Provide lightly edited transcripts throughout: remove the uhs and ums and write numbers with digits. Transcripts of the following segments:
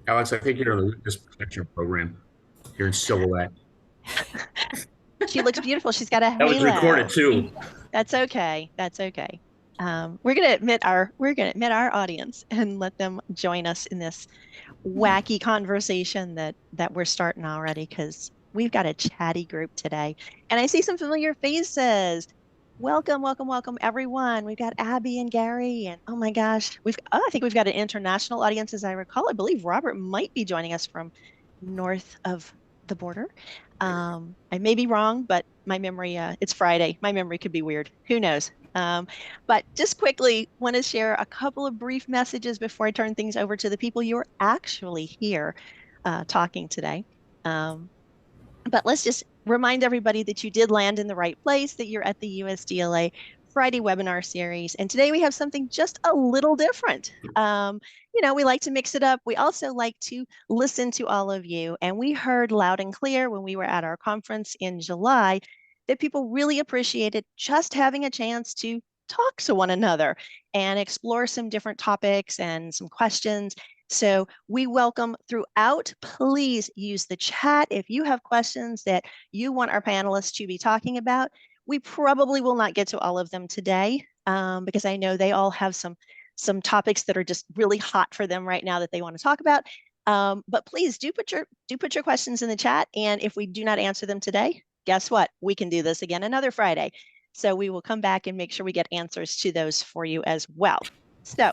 Alex, I think you're in the witness protection program. You're in silhouette. She looks beautiful. She's got a That was recorded halo. too. That's okay. That's okay. We're gonna admit our audience and let them join us in this wacky conversation that we're starting already because we've got a chatty group today. And I see some familiar faces. Welcome, welcome, welcome, everyone. We've got Abby and Gary, and oh my gosh, I think we've got an international audience, as I recall. I believe Robert might be joining us from north of the border. I may be wrong, but my memory, it's Friday. My memory could be weird. Who knows? But just quickly, want to share a couple of brief messages before I turn things over to the people you're actually here talking today. Um, but let's just remind everybody that you did land in the right place, that you're at the USDLA Friday webinar series. And today we have something just a little different. We like to mix it up. We also like to listen to all of you. And we heard loud and clear when we were at our conference in July that people really appreciated just having a chance to talk to one another and explore some different topics and some questions. So we welcome throughout. Please use the chat if you have questions that you want our panelists to be talking about. We probably will not get to all of them today because I know they all have some topics that are just really hot for them right now that they want to talk about. But please do put your questions in the chat, and if we do not answer them today, guess what? We can do this again another Friday. So we will come back and make sure we get answers to those for you as well. So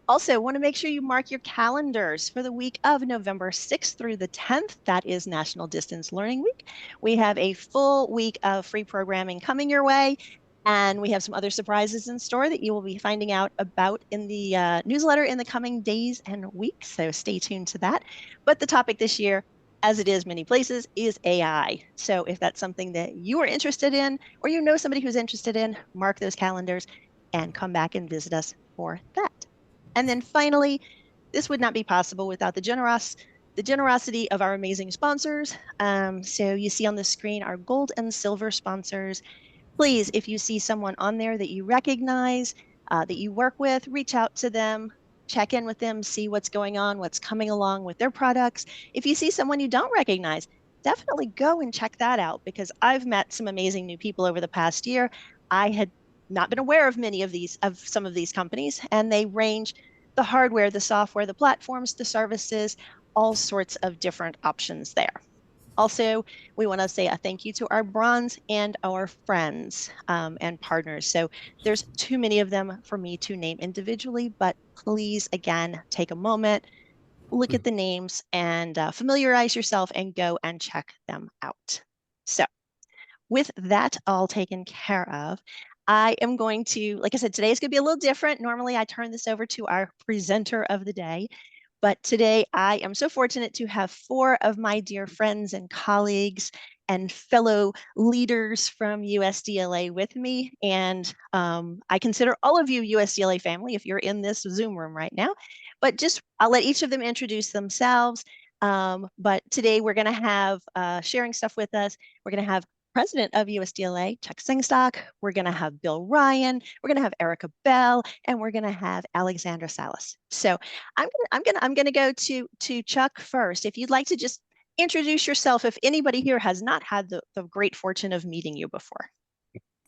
also, want to make sure you mark your calendars for the week of November 6th through the 10th. That is National Distance Learning Week. We have a full week of free programming coming your way, and we have some other surprises in store that you will be finding out about in the newsletter in the coming days and weeks. So stay tuned to that. But the topic this year, as it is many places, is AI. So if that's something that you are interested in, or you know somebody who's interested in, mark those calendars and come back and visit us for that. And then finally, this would not be possible without the generosity of our amazing sponsors. So you see on the screen our gold and silver sponsors. Please, if you see someone on there that you recognize, that you work with, reach out to them, check in with them, see what's going on, what's coming along with their products. If you see someone you don't recognize, definitely go and check that out because I've met some amazing new people over the past year. I had not been aware of some of these companies, and they range the hardware, the software, the platforms, the services, all sorts of different options there. Also, we want to say a thank you to our bronze and our friends and partners. So there's too many of them for me to name individually, but please, again, take a moment, look at the names, and familiarize yourself and go and check them out. So with that all taken care of, I am going to, like I said, today is going to be a little different. Normally, I turn this over to our presenter of the day. But today, I am so fortunate to have four of my dear friends and colleagues and fellow leaders from USDLA with me. And I consider all of you USDLA family if you're in this Zoom room right now. But just, I'll let each of them introduce themselves. But today, we're going to have sharing stuff with us. We're going to have President of USDLA, Chuck Sengstock. We're going to have Bill Ryan. We're going to have Erica Bell, and we're going to have Alexandra Salas. So I'm gonna go to Chuck first. If you'd like to just introduce yourself, if anybody here has not had the great fortune of meeting you before.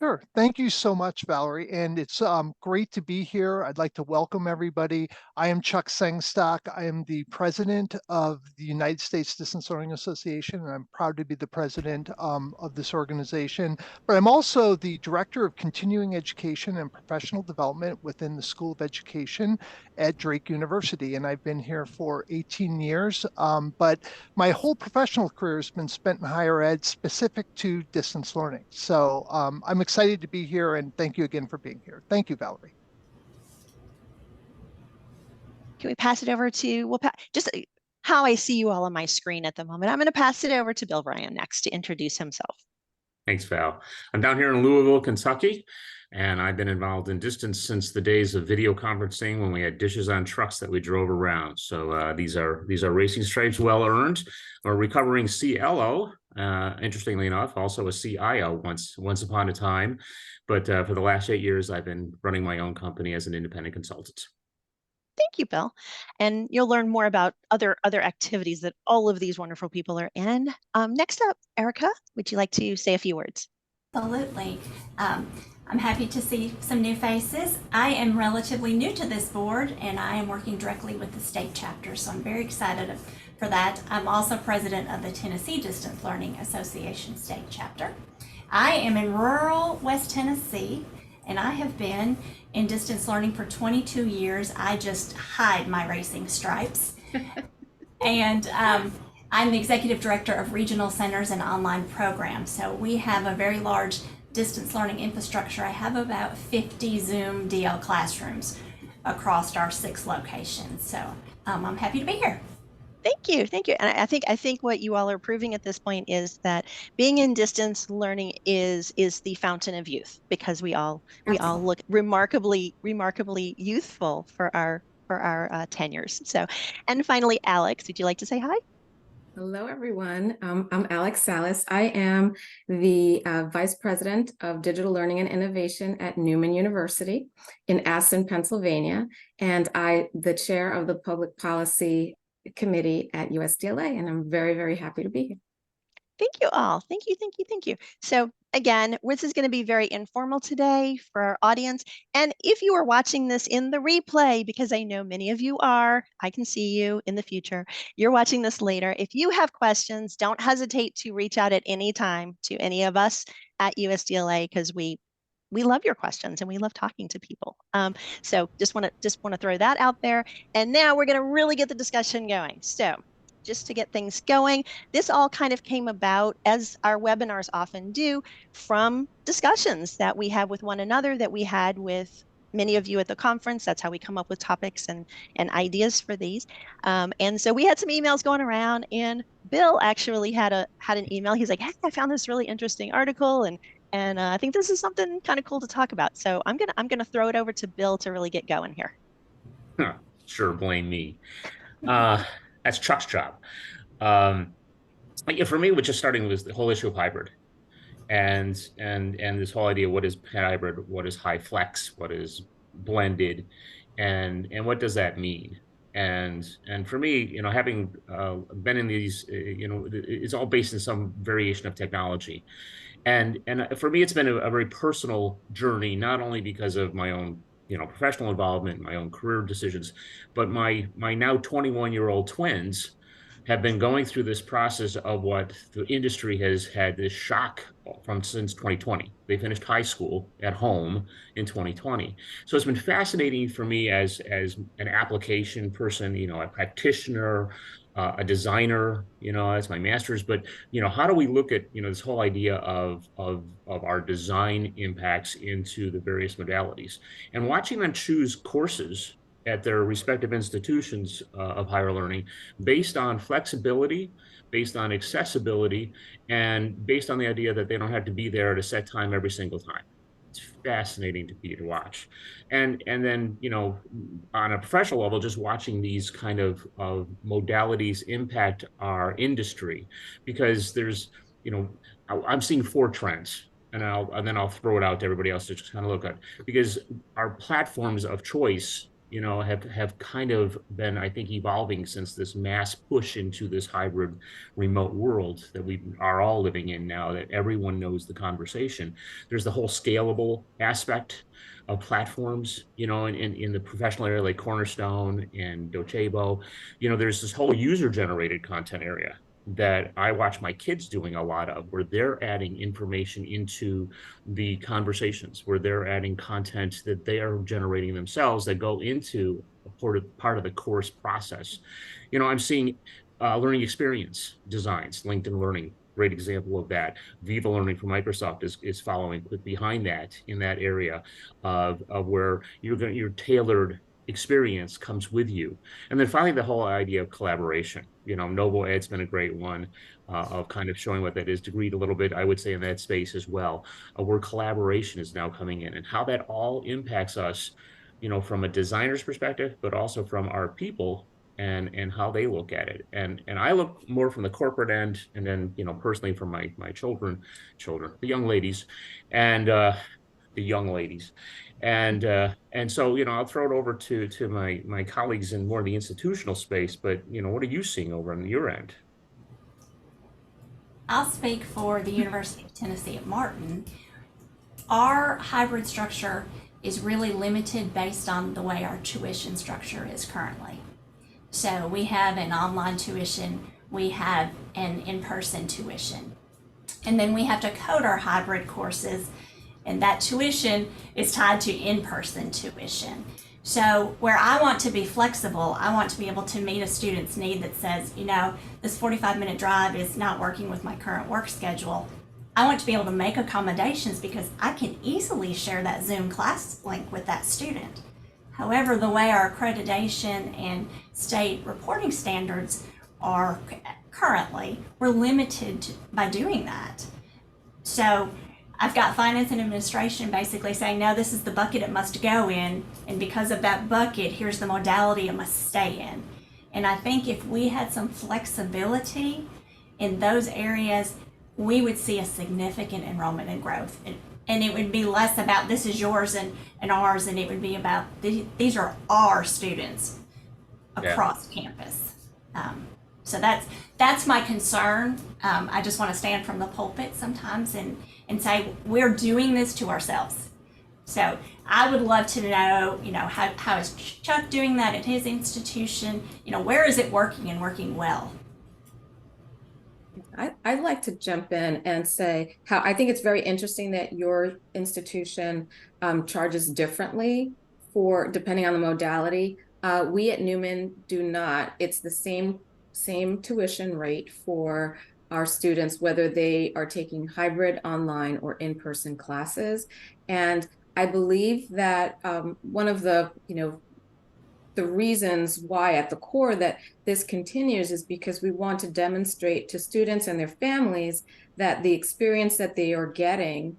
Sure. Thank you so much, Valerie. And it's great to be here. I'd like to welcome everybody. I am Chuck Sengstock. I am the president of the United States Distance Learning Association, and I'm proud to be the president of this organization. But I'm also the director of continuing education and professional development within the School of Education at Drake University. And I've been here for 18 years. But my whole professional career has been spent in higher ed specific to distance learning. So I'm excited to be here, and thank you again for being here. Thank you, Valerie. Can we pass it over to, just how I see you all on my screen at the moment. I'm going to pass it over to Bill Ryan next to introduce himself. Thanks, Val. I'm down here in Louisville, Kentucky, and I've been involved in distance since the days of video conferencing when we had dishes on trucks that we drove around. So these are racing stripes, well earned. A recovering CLO, interestingly enough, also a CIO once upon a time. But for the last 8 years, I've been running my own company as an independent consultant. Thank you, Bill. And you'll learn more about other activities that all of these wonderful people are in. Next up, Erica, would you like to say a few words? Absolutely. I'm happy to see some new faces. I am relatively new to this board and I am working directly with the state chapter, so I'm very excited for that. I'm also president of the Tennessee Distance Learning Association state chapter. I am in rural West Tennessee and I have been in distance learning for 22 years. I just hide my racing stripes. And I'm the executive director of regional centers and online programs. So we have a very large distance learning infrastructure. I have about 50 Zoom DL classrooms across our 6 locations. So I'm happy to be here. Thank you. Thank you. And I think what you all are proving at this point is that being in distance learning is the fountain of youth, because we all look remarkably youthful for our tenures. So, and finally, Alex, would you like to say hi? Hello, everyone. I'm Alex Salas. I am the Vice President of Digital Learning and Innovation at Newman University in Aston, Pennsylvania, and the chair of the Public Policy Committee at USDLA, and I'm very, very happy to be here. Thank you all. Thank you, thank you, thank you. So again, this is going to be very informal today for our audience. And if you are watching this in the replay, because I know many of you are, I can see you in the future, you're watching this later. If you have questions, don't hesitate to reach out at any time to any of us at USDLA, because we love your questions and we love talking to people. So just want to throw that out there. And now we're going to really get the discussion going. So just to get things going, this all kind of came about, as our webinars often do, from discussions that we have with one another, that we had with many of you at the conference. That's how we come up with topics and ideas for these. And so we had some emails going around, and Bill actually had an email. He's like, "Hey, I found this really interesting article, and I think this is something kind of cool to talk about." So I'm gonna throw it over to Bill to really get going here. Sure, blame me. That's Chuck's job. Yeah, for me, which is starting with the whole issue of hybrid, and this whole idea: what is hybrid, what is high flex, what is blended, and what does that mean? And for me, having been in these, it's all based in some variation of technology. And for me, it's been a very personal journey, not only because of my own professional involvement, my own career decisions, but my now 21-year-old twins have been going through this process of what the industry has had this shock from since 2020. They finished high school at home in 2020. So it's been fascinating for me as an application person, a practitioner, a designer, as my master's, but how do we look at this whole idea of our design impacts into the various modalities, and watching them choose courses at their respective institutions of higher learning based on flexibility, based on accessibility, and based on the idea that they don't have to be there at a set time every single time. It's fascinating to watch. And then, on a professional level, just watching these kind of modalities impact our industry, because there's, I'm seeing 4 trends. And then I'll throw it out to everybody else to just kind of look at, because our platforms of choice have kind of been, I think, evolving since this mass push into this hybrid remote world that we are all living in now, that everyone knows the conversation. There's the whole scalable aspect of platforms, in the professional area like Cornerstone and Docebo. There's this whole user-generated content area that I watch my kids doing a lot of, where they're adding information into the conversations, where they're adding content that they are generating themselves that go into part of the course process. I'm seeing learning experience designs, LinkedIn Learning, great example of that. Viva Learning from Microsoft is following quick behind that in that area of where your tailored experience comes with you. And then finally, the whole idea of collaboration. Noble Ed's been a great one of kind of showing what that is, to read a little bit, I would say, in that space as well, where collaboration is now coming in, and how that all impacts us, from a designer's perspective, but also from our people and how they look at it. And I look more from the corporate end, and then, personally from my children, the young ladies. And the young ladies. And so, I'll throw it over to my colleagues in more of the institutional space, but, what are you seeing over on your end? I'll speak for the University of Tennessee at Martin. Our hybrid structure is really limited based on the way our tuition structure is currently. So we have an online tuition, we have an in-person tuition, and then we have to code our hybrid courses, and that tuition is tied to in-person tuition. So where I want to be flexible, I want to be able to meet a student's need that says, this 45-minute drive is not working with my current work schedule. I want to be able to make accommodations because I can easily share that Zoom class link with that student. However, the way our accreditation and state reporting standards are currently, we're limited by doing that. So I've got finance and administration basically saying, no, this is the bucket it must go in, and because of that bucket, here's the modality it must stay in. And I think if we had some flexibility in those areas, we would see a significant enrollment and growth. And it would be less about this is yours and ours, and it would be about these are our students across campus. So that's my concern. I just want to stand from the pulpit sometimes and say we're doing this to ourselves. So I would love to know, how is Chuck doing that at his institution? Where is it working and working well? I'd like to jump in and say how I think it's very interesting that your institution charges differently depending on the modality. We at Newman do not. It's the same tuition rate for our students, whether they are taking hybrid, online, or in-person classes. And I believe that one of the reasons why at the core that this continues is because we want to demonstrate to students and their families that the experience that they are getting,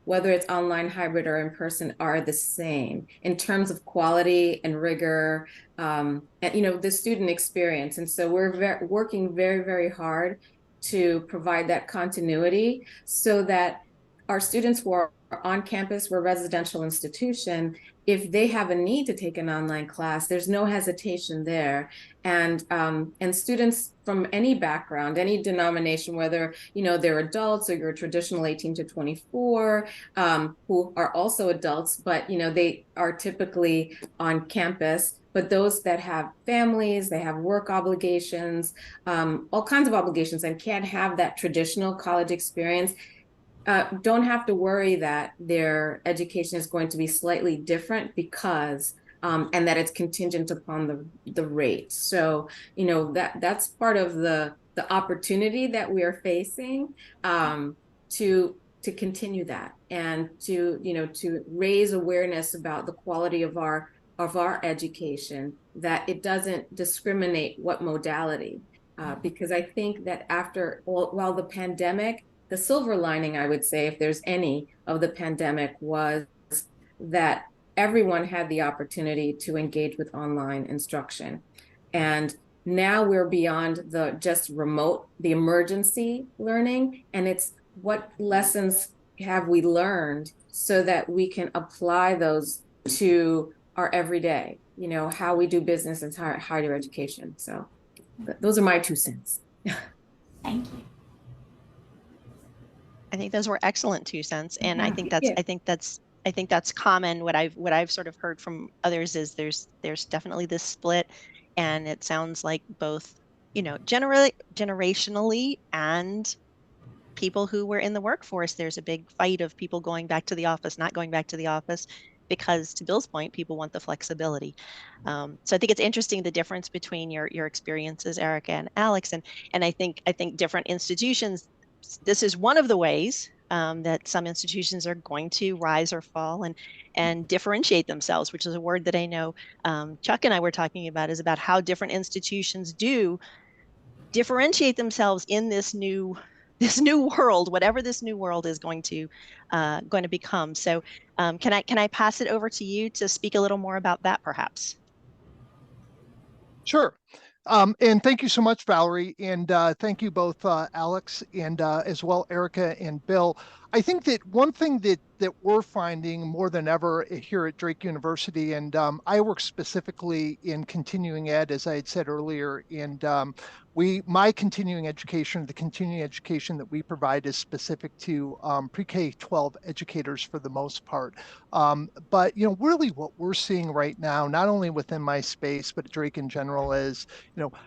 whether it's online, hybrid, or in person, are the same in terms of quality and rigor, and the student experience. And so we're working very, very hard to provide that continuity so that our students who are on campus, we're a residential institution, if they have a need to take an online class, there's no hesitation there. And students from any background, any denomination, whether they're adults or you're traditional 18 to 24, who are also adults, but they are typically on campus. But those that have families, they have work obligations, all kinds of obligations, and can't have that traditional college experience, don't have to worry that their education is going to be slightly different because, and that it's contingent upon the rate. So, that's part of the opportunity that we are facing to continue that and to raise awareness about the quality of our education, that it doesn't discriminate what modality, because I think that while the pandemic, the silver lining, I would say, if there's any, of the pandemic was that everyone had the opportunity to engage with online instruction. And now we're beyond the just remote, the emergency learning, and it's what lessons have we learned so that we can apply those to our everyday, how we do business and higher education. So those are my 2 cents. Thank you. I think those were excellent 2 cents, and Yeah, I think that's common. What I've sort of heard from others is there's definitely this split, and it sounds like both generationally and people who were in the workforce, there's a big fight of people going back to the office, not going back to the office, because to Bill's point, people want the flexibility. So I think it's interesting the difference between your experiences, Erica and Alex, and I think different institutions. This is one of the ways that some institutions are going to rise or fall and differentiate themselves, which is a word that I know Chuck and I were talking about, is about how different institutions do differentiate themselves in this new world, whatever this new world is going to become. So can I pass it over to you to speak a little more about that, perhaps? Sure. And thank you so much, Valary. And thank you both, Alex, and as well, Erica and Bill. I think that one thing that we're finding more than ever here at Drake University, and I work specifically in continuing ed, as I had said earlier, and my continuing education, the continuing education that we provide is specific to pre-K 12 educators for the most part. But really what we're seeing right now, not only within my space, but at Drake in general, is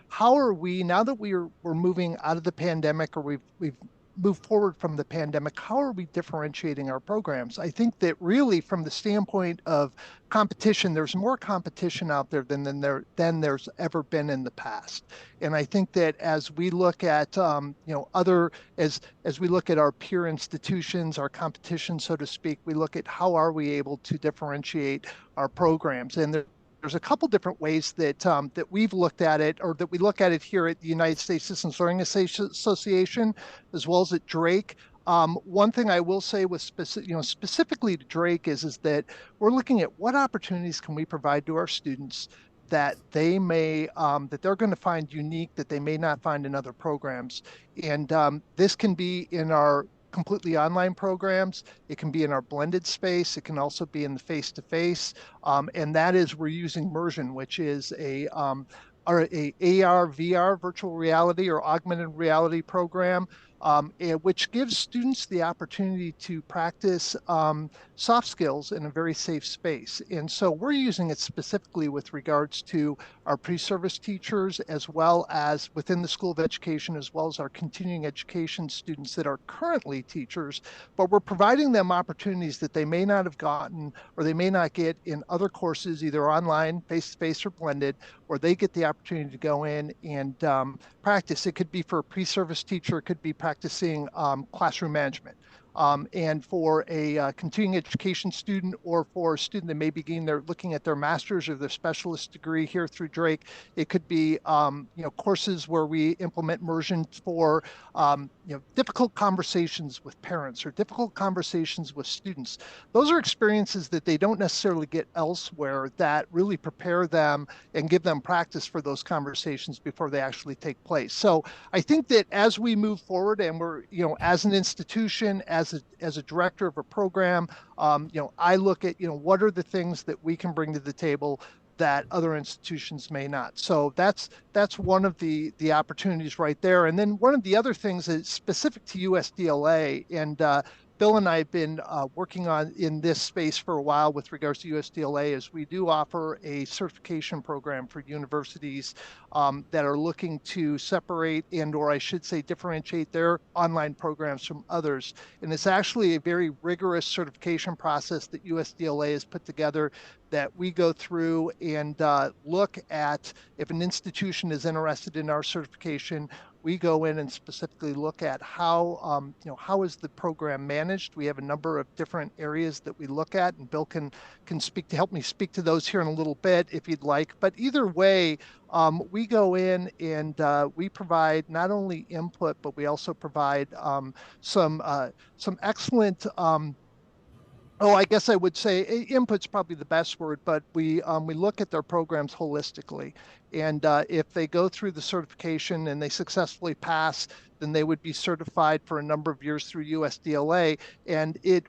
how are we, now that we're moving out of the pandemic, or we've move forward from the pandemic, how are we differentiating our programs? I think that really from the standpoint of competition, there's more competition out there than there's ever been in the past. And I think that as we look at as we look at our peer institutions, our competition, so to speak, we look at how are we able to differentiate our programs. And there's a couple different ways that that we've looked at it, or that we look at it here at the United States Distance Learning Association, as well as at Drake. One thing I will say with specifically to Drake is that we're looking at what opportunities can we provide to our students that they may that they're going to find unique, that they may not find in other programs. And this can be in our completely online programs. It can be in our blended space. It can also be in the face-to-face. And that is, we're using immersion, which is a AR, VR, virtual reality or augmented reality program, which gives students the opportunity to practice soft skills in a very safe space. And so we're using it specifically with regards to our pre-service teachers, as well as within the School of Education, as well as our continuing education students that are currently teachers, but we're providing them opportunities that they may not have gotten, or they may not get in other courses, either online, face-to-face, or blended, or they get the opportunity to go in and practice. It could be for a pre-service teacher, it could be practicing classroom management. And for a continuing education student, or for a student that may begin looking at their master's or their specialist degree here through Drake, it could be courses where we implement immersion for difficult conversations with parents, or difficult conversations with students. Those are experiences that they don't necessarily get elsewhere, that really prepare them and give them practice for those conversations before they actually take place. So I think that as we move forward, and we're, as an institution, as a director of a program, I look at, what are the things that we can bring to the table that other institutions may not. So that's one of the opportunities right there. And then one of the other things is specific to USDLA, and Bill and I have been working on in this space for a while with regards to USDLA, is we do offer a certification program for universities that are looking to separate, and, or I should say, differentiate their online programs from others. And it's actually a very rigorous certification process that USDLA has put together, that we go through and look at if an institution is interested in our certification. We go in and specifically look at how how is the program managed. We have a number of different areas that we look at, and Bill can help me speak to those here in a little bit if you'd like. But either way, we go in and we provide not only input, but we also provide some excellent I guess I would say input's probably the best word, but we look at their programs holistically. And if they go through the certification and they successfully pass, then they would be certified for a number of years through USDLA. And it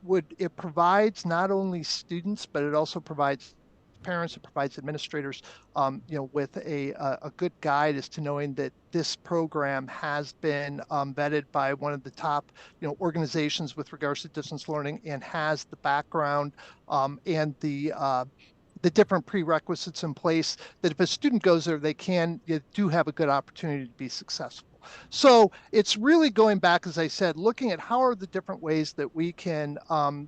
provides not only students, but it also provides parents, it provides administrators, with a good guide as to knowing that this program has been vetted by one of the top, organizations with regards to distance learning, and has the background and the different prerequisites in place, that if a student goes there, you do have a good opportunity to be successful. So it's really going back, as I said, looking at how are the different ways that we can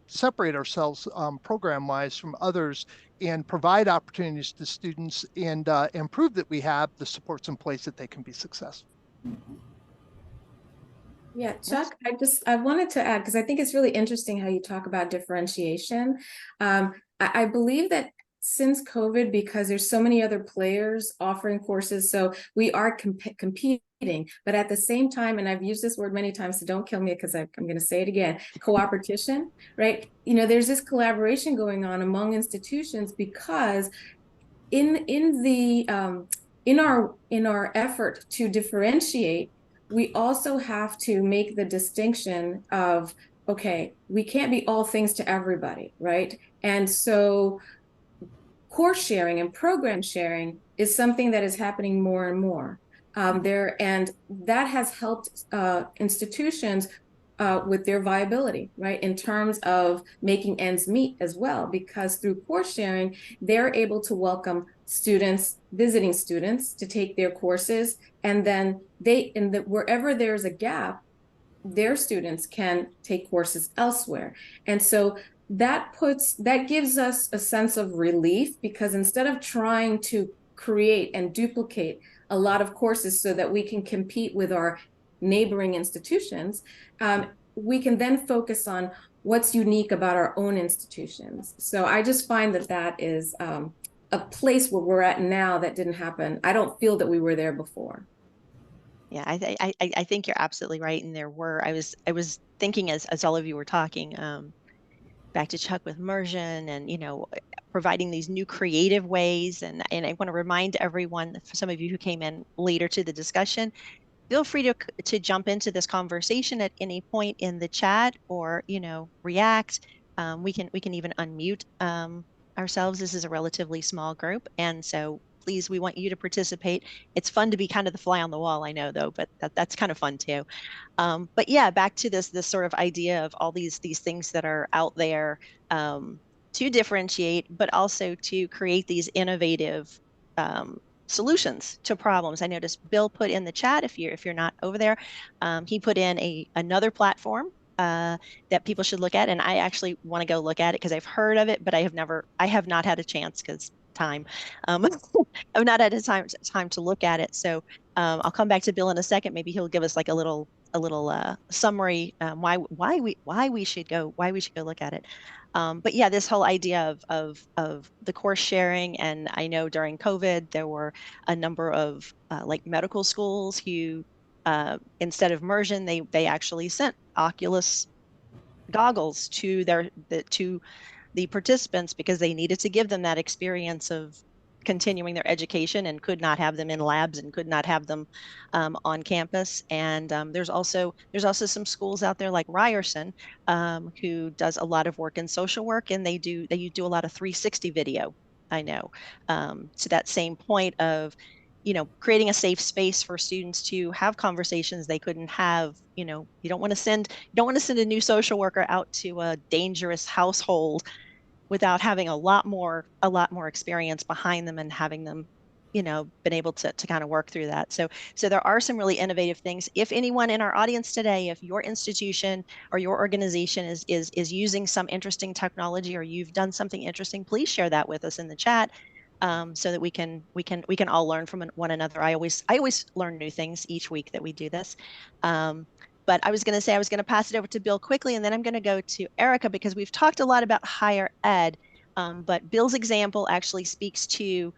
separate ourselves program-wise from others, and provide opportunities to students, and prove that we have the supports in place that they can be successful. Yeah, Chuck, I wanted to add, because I think it's really interesting how you talk about differentiation. I believe that since COVID, because there's so many other players offering courses, so we are competing, but at the same time, and I've used this word many times, so don't kill me because I'm going to say it again, cooperation, right? There's this collaboration going on among institutions, because in our effort to differentiate, we also have to make the distinction of okay, we can't be all things to everybody, right? And so course sharing and program sharing is something that is happening more and more and that has helped institutions with their viability, right? In terms of making ends meet as well, because through course sharing, they're able to welcome students, visiting students, to take their courses, and then wherever there's a gap, their students can take courses elsewhere. And so that gives us a sense of relief, because instead of trying to create and duplicate a lot of courses so that we can compete with our neighboring institutions, we can then focus on what's unique about our own institutions. So I just find that is a place where we're at now that didn't happen. I don't feel that we were there before. Yeah, I think you're absolutely right. And I was thinking as all of you were talking, back to Chuck with immersion and, providing these new creative ways. And I want to remind everyone, for some of you who came in later to the discussion, feel free to jump into this conversation at any point in the chat, or react. We can even unmute ourselves. This is a relatively small group, and so please, we want you to participate. It's fun to be kind of the fly on the wall, I know, though, but that's kind of fun too. But yeah, back to this sort of idea of all these things that are out there, to differentiate, but also to create these innovative solutions to problems. I noticed Bill put in the chat, if you're not over there, he put in another platform that people should look at, and I actually want to go look at it because I've heard of it, but I have not had a chance because time. I've not had time to look at it. So I'll come back to Bill in a second. Maybe he'll give us like a little summary, why we should go look at it. But yeah, this whole idea of the course sharing, and I know during COVID there were a number of like medical schools who instead of immersion, they actually sent Oculus goggles to the participants because they needed to give them that experience of continuing their education, and could not have them in labs and could not have them on campus. And there's also some schools out there like Ryerson, who does a lot of work in social work, and they do a lot of 360 video. I know, to that same point of creating a safe space for students to have conversations they couldn't have. You don't want to send a new social worker out to a dangerous household without having a lot more experience behind them, and having them been able to kind of work through that. So there are some really innovative things. If anyone in our audience today, if your institution or your organization is using some interesting technology, or you've done something interesting, please share that with us in the chat, so that we can all learn from one another. I always learn new things each week that we do this. But I was going to pass it over to Bill quickly, and then I'm going to go to Erica, because we've talked a lot about higher ed, but Bill's example actually speaks to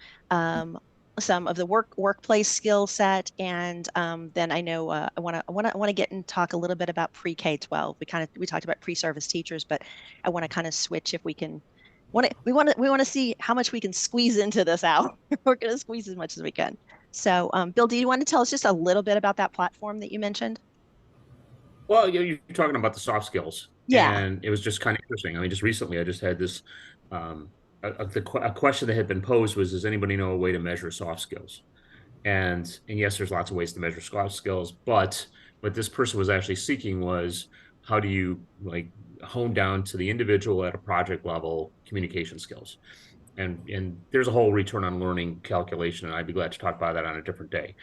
some of the workplace skill set, and then I know I want to get and talk a little bit about pre-K-12. We talked about pre-service teachers, but I want to kind of switch if we can. We want to see how much we can squeeze into this hour. We're going to squeeze as much as we can. So, Bill, do you want to tell us just a little bit about that platform that you mentioned? Well, you're talking about the soft skills. Yeah. And it was just kind of interesting. I mean, just recently, I just had this, a question that had been posed was, does anybody know a way to measure soft skills? And yes, there's lots of ways to measure soft skills, but what this person was actually seeking was, how do you like hone down to the individual at a project level communication skills? And there's a whole return on learning calculation, and I'd be glad to talk about that on a different day,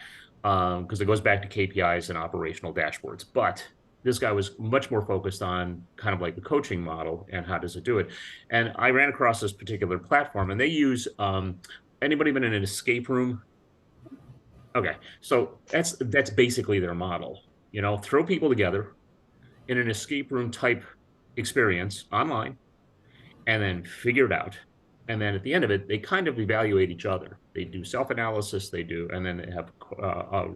because it goes back to KPIs and operational dashboards. But this guy was much more focused on kind of like the coaching model and how does it do it. And I ran across this particular platform, and they use, anybody been in an escape room? Okay, so that's basically their model. Throw people together in an escape room type experience online, and then figure it out. And then at the end of it, they kind of evaluate each other. They do self-analysis, and then they have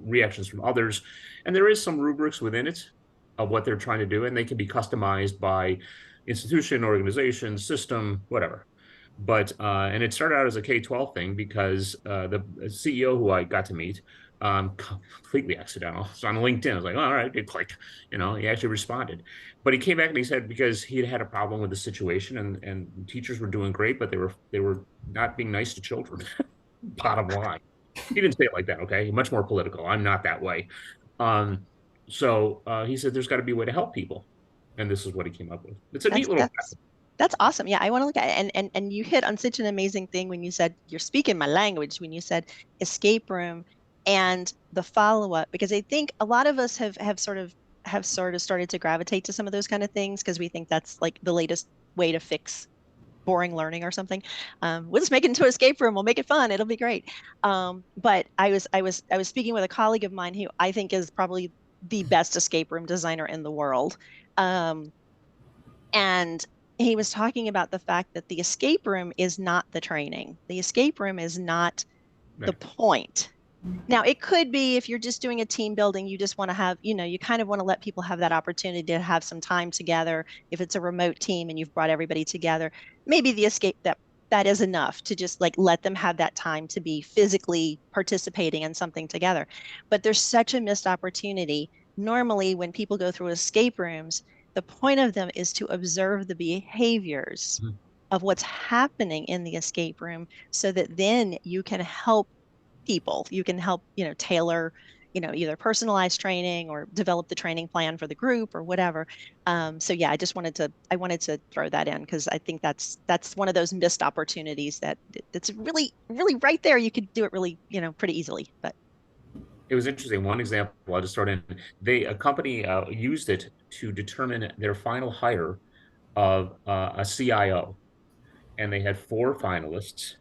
reactions from others. And there is some rubrics within it of what they're trying to do, and they can be customized by institution, organization, system, whatever. But and it started out as a K-12 thing, because the CEO who I got to meet Completely accidental. So on LinkedIn, I was like, oh, all right, it clicked. He actually responded. But he came back and he said because he had a problem with the situation and teachers were doing great, but they were not being nice to children. Bottom line. He didn't say it like that, okay? Much more political. I'm not that way. So he said there's got to be a way to help people. And this is what he came up with. It's a That's neat little that's awesome. Yeah, I want to look at it. And you hit on such an amazing thing when you said you're speaking my language, when you said escape room and the follow-up, because I think a lot of us have sort of started to gravitate to some of those kind of things because we think that's like the latest way to fix boring learning or something. We'll just make it into an escape room. We'll make it fun. It'll be great. But I was speaking with a colleague of mine who I think is probably the best escape room designer in the world. And he was talking about the fact that the escape room is not the training. The escape room is not the Right. point. Now, it could be if you're just doing a team building, you just want to have, you kind of want to let people have that opportunity to have some time together. If it's a remote team and you've brought everybody together, maybe the escape that is enough to just like let them have that time to be physically participating in something together. But there's such a missed opportunity. Normally, when people go through escape rooms, the point of them is to observe the behaviors Mhm. of what's happening in the escape room so that then you can help people. You can help, tailor, either personalized training or develop the training plan for the group or whatever. So yeah, I wanted to throw that in because I think that's one of those missed opportunities that's really, really right there. You could do it really, pretty easily, but. It was interesting. One example, I'll just start in. A company used it to determine their final hire of a CIO. And they had 4 finalists.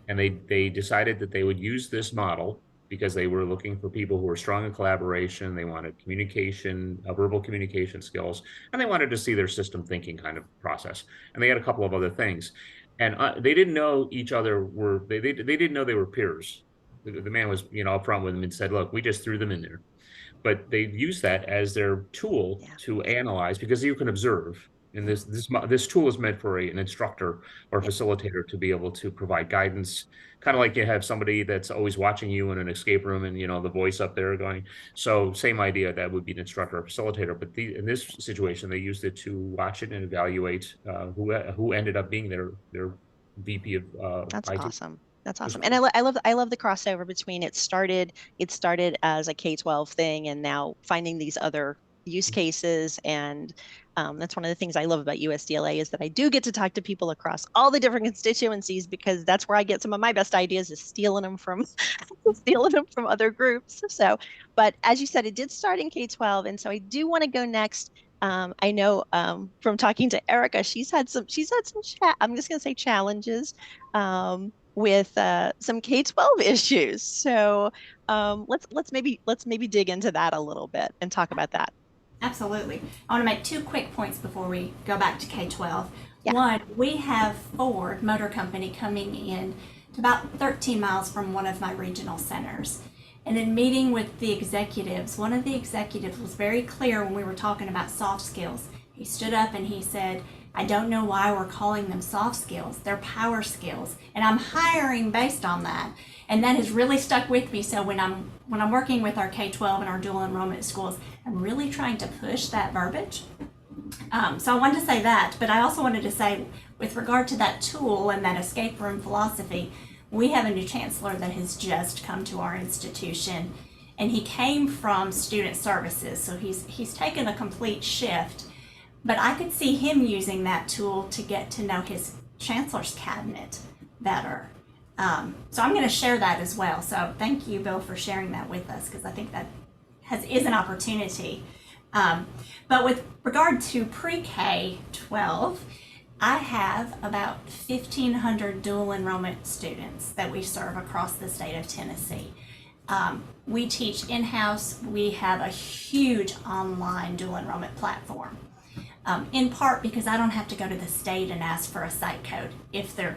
And they decided that they would use this model because they were looking for people who were strong in collaboration. They wanted communication, verbal communication skills, and they wanted to see their system thinking kind of process. And they had a couple of other things. And they didn't know each other they didn't know they were peers. The man was, upfront with them and said, look, we just threw them in there. But they use that as their tool Yeah. to analyze because you can observe. And this tool is meant for an instructor or Yep. facilitator to be able to provide guidance, kind of like you have somebody that's always watching you in an escape room and the voice up there going. So same idea, that would be an instructor or facilitator. But in this situation, they used it to watch it and evaluate who ended up being their VP of That's IT. awesome. That's It was awesome. And I love the crossover between it started as a K-12 thing and now finding these other use cases. And that's one of the things I love about USDLA is that I do get to talk to people across all the different constituencies because that's where I get some of my best ideas is stealing them from other groups. So, but as you said, it did start in K-12. And so I do want to go next. I know from talking to Erica, I'm just going to say challenges with some K-12 issues. So let's maybe dig into that a little bit and talk about that. Absolutely. I want to make 2 quick points before we go back to K-12. Yeah. One, we have Ford Motor Company coming in to about 13 miles from one of my regional centers. And in meeting with the executives, one of the executives was very clear when we were talking about soft skills. He stood up and he said, I don't know why we're calling them soft skills. They're power skills. And I'm hiring based on that. And that has really stuck with me. So when I'm working with our K-12 and our dual enrollment schools, I'm really trying to push that verbiage. So I wanted to say that, but I also wanted to say with regard to that tool and that escape room philosophy, we have a new chancellor that has just come to our institution, and he came from student services. So he's taken a complete shift, but I could see him using that tool to get to know his chancellor's cabinet better. So I'm going to share that as well. So thank you, Bill, for sharing that with us, because I think that is an opportunity. But with regard to pre-K-12, I have about 1,500 dual enrollment students that we serve across the state of Tennessee. We teach in-house. We have a huge online dual enrollment platform, in part because I don't have to go to the state and ask for a site code if they're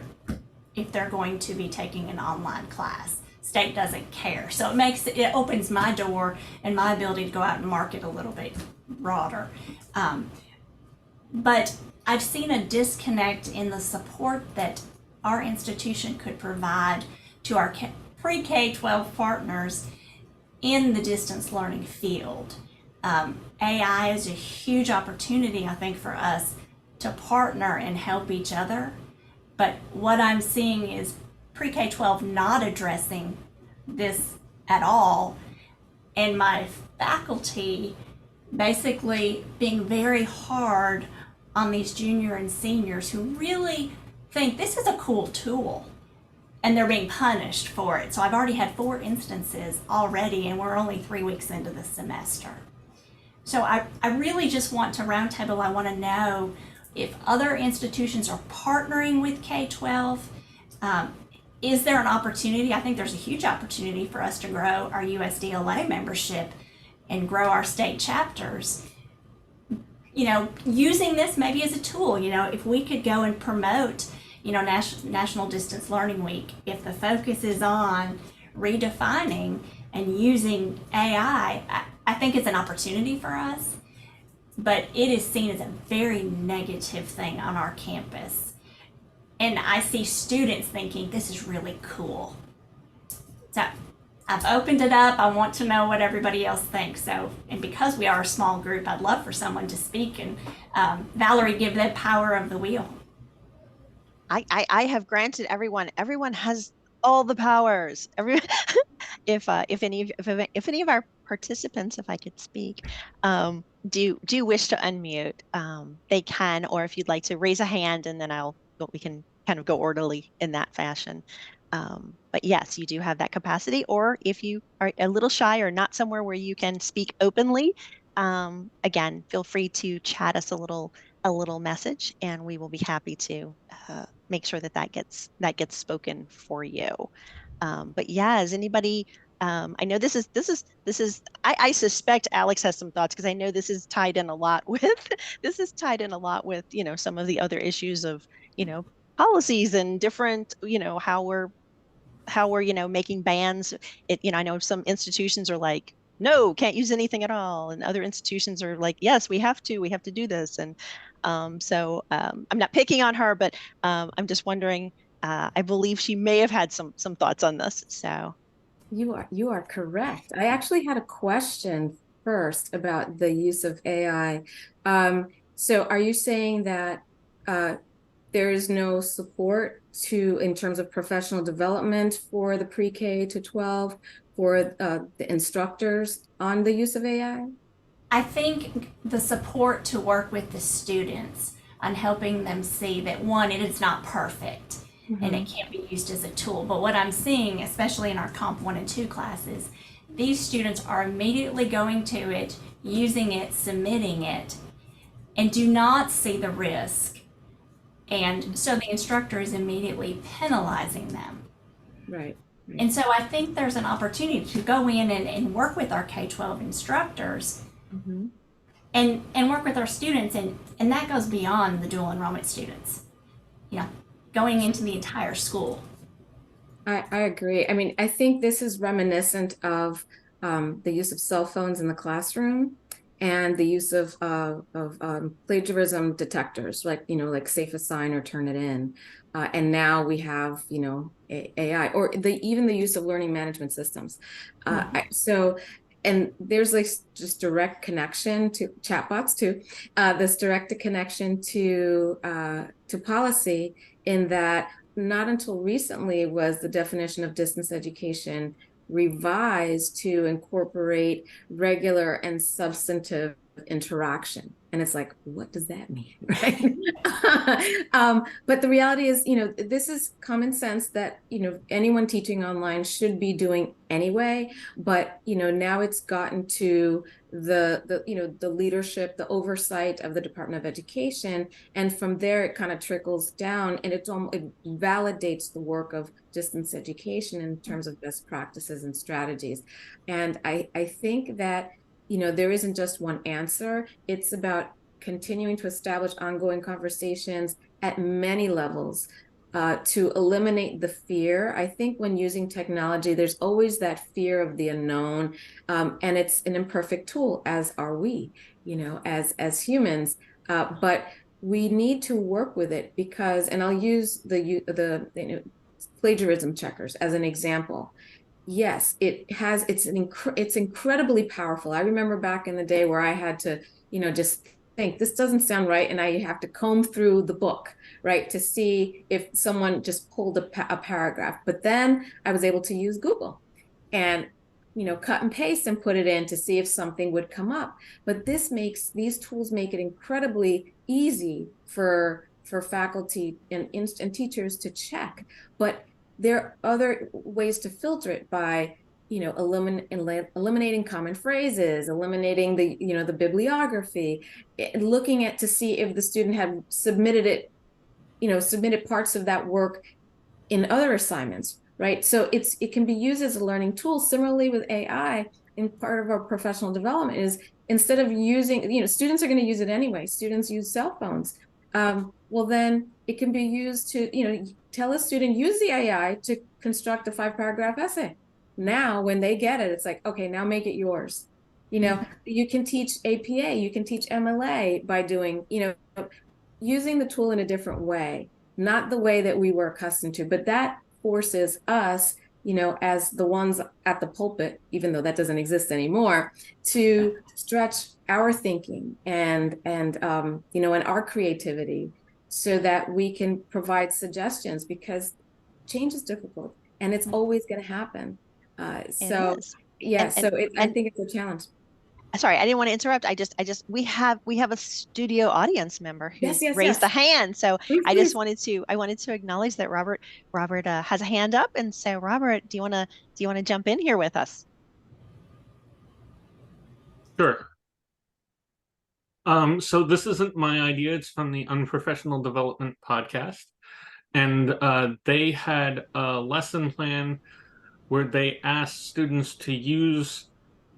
going to be taking an online class. State doesn't care. So it opens my door and my ability to go out and market a little bit broader. But I've seen a disconnect in the support that our institution could provide to our pre-K-12 partners in the distance learning field. AI is a huge opportunity, I think, for us to partner and help each other. But what I'm seeing is pre-K-12 not addressing this at all, and my faculty basically being very hard on these junior and seniors who really think this is a cool tool, and they're being punished for it. So I've already had 4 instances already, and we're only 3 weeks into the semester. So I really just want to roundtable. I want to know if other institutions are partnering with K-12. Is there an opportunity? I think there's a huge opportunity for us to grow our USDLA membership and grow our state chapters. You know, using this maybe as a tool. You know, if we could go and promote, you know, National Distance Learning Week, if the focus is on redefining and using AI, I think it's an opportunity for us, but it is seen as a very negative thing on our campus. And I see students thinking this is really cool. So I've opened it up. I want to know what everybody else thinks. So, and because we are a small group, I'd love for someone to speak, and Valary, give the power of the wheel. I have granted everyone has all the powers. If any of our participants, if I could speak, do wish to unmute, they can, or if you'd like to raise a hand, and then we can kind of go orderly in that fashion. But yes, you do have that capacity, or if you are a little shy or not somewhere where you can speak openly, again, feel free to chat us a little message, and we will be happy to make sure that gets spoken for you. But yeah, is anybody? I know this is. I suspect Alex has some thoughts, because I know this is tied in a lot with some of the other issues of policies and different how we're making bans. I know some institutions are like, no, can't use anything at all, and other institutions are like, yes, we have to do this. And so I'm not picking on her, but I'm just wondering. I believe she may have had some thoughts on this. So You are correct. I actually had a question first about the use of AI. So are you saying that there is no support in terms of professional development for the pre-K to 12 for the instructors on the use of AI? I think the support to work with the students on helping them see that, one, it is not perfect. Mm-hmm. And it can't be used as a tool. But what I'm seeing, especially in our Comp 1 and 2 classes, these students are immediately going to it, using it, submitting it, and do not see the risk. And so the instructor is immediately penalizing them. Right. And so I think there's an opportunity to go in and work with our K-12 instructors, mm-hmm. and work with our students. And that goes beyond the dual enrollment students. Going into the entire school. I agree. I mean, I think this is reminiscent of the use of cell phones in the classroom and the use of plagiarism detectors, like Safe Assign or Turn It In. And now we have, AI, or even the use of learning management systems. Mm-hmm. And there's just direct connection to chatbots too. This direct connection to policy, in that not until recently was the definition of distance education revised to incorporate regular and substantive interaction. And it's like, what does that mean, right? But the reality is, this is common sense that, anyone teaching online should be doing anyway. But, now it's gotten to the leadership, the oversight of the Department of Education. And from there, it kind of trickles down, and it validates the work of distance education in terms of best practices and strategies. And I think that, there isn't just one answer. It's about continuing to establish ongoing conversations at many levels to eliminate the fear. I think when using technology, there's always that fear of the unknown, and it's an imperfect tool, as are we, as humans. But we need to work with it because, and I'll use the plagiarism checkers as an example. yes, it's incredibly powerful. I remember back in the day where I had to, just think this doesn't sound right, and I have to comb through the book, right, to see if someone just pulled a paragraph. But then I was able to use Google and cut and paste and put it in to see if something would come up. But these tools make it incredibly easy for faculty and teachers to check. But there are other ways to filter it by eliminating common phrases, eliminating the bibliography, looking at to see if the student had submitted parts of that work in other assignments, right? So it can be used as a learning tool. Similarly with AI, in part of our professional development is, instead of using, students are going to use it anyway. Students use cell phones. Well, then it can be used to, tell a student, use the AI to construct a 5-paragraph essay. Now, when they get it, it's like, okay, now make it yours. You can teach APA, you can teach MLA by doing, using the tool in a different way, not the way that we were accustomed to, but that forces us, as the ones at the pulpit, even though that doesn't exist anymore, to stretch our thinking and our creativity, so that we can provide suggestions, because change is difficult and it's always going to happen. So yeah, I think it's a challenge. Sorry, I didn't want to interrupt. We have a studio audience member who raised a hand. So Please, I just wanted to acknowledge that Robert has a hand up. And so Robert, do you want to jump in here with us? Sure. So this isn't my idea. It's from the Unprofessional Development podcast. And they had a lesson plan where they asked students to use